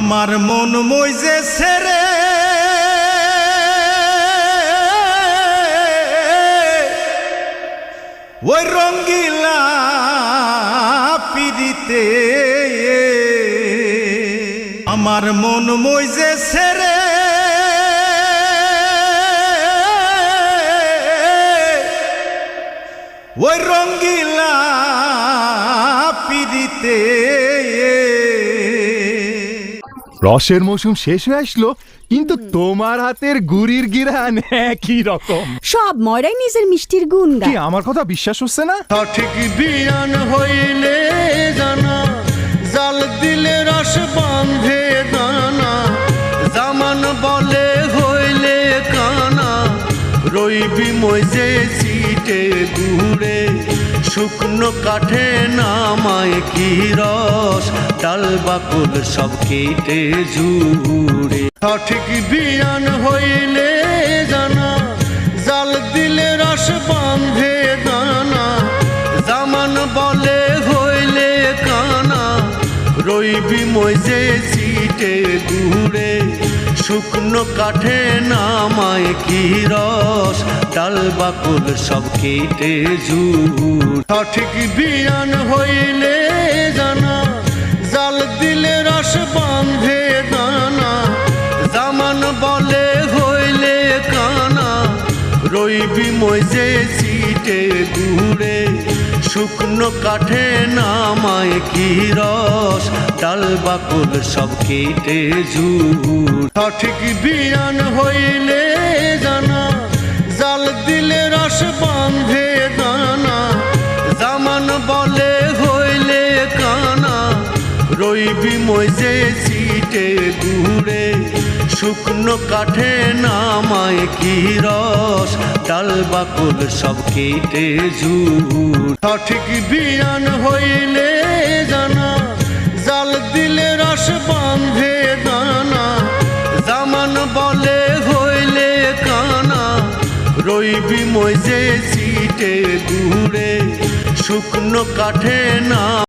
আমার মন মইজে ছেড়ে ওই রঙ্গিলা পিড়িতে আমার মন মইজে ছেড়ে ওই রঙ্গিলা পিড়িতে রসের মৌসুম শেষ হয়ে আসলো, কিন্তু তোমার হাতের গুড়ির গিরান একই রকম। সব ময়রাই নিজের মিষ্টির গুণ কি গায়। আমার কথা বিশ্বাস হচ্ছে না? সঠিক বিয়ান হইলে জানা, জাল দিলে রস বাঁধে দানা, জামান বলে হইলে কানা, রইবি মইজে সিটে ঘুরে, শুকনো কাঠে নামায় কি রস, ডাল বাকুল সব কেটে জুড়ে। সঠিক বিয়ান হইলে জানা, জাল দিলে রস বাঁধে দানা, জামান বলে হইলে কানা, রইবি মইজে সিটে ঘুরে, শুকনো কাঠে নামায় কি রস, ডাল বাকুল সব কেটে জুড়ে। সঠিক বিয়ান হইলে জানা, জাল দিলে রস বাঁধে দানা, জামান বলে হইলে কানা, রইবি মইজে সিটে ঘুরে, শুকনো কাঠে নামায় কি রস, ডাল বাকুল সব কেটে জুড়ে। সঠিক বিয়ান হইলে জানা, জাল দিলে রস বাঁধে দানা, জামান বলে হইলে কানা, রইবি মইজে সিটে ঘুরে, শুকনো কাঠে নামায় কি রস, ডাল বাকুল সব কেটে জুড়ে। সঠিক বিয়ান হইলে জানা, জাল দিলে রস বাঁধে দানা, জামান বলে হইলে কানা, রইবি মইজে সিটে ঘুরে, শুকনো কাঠে না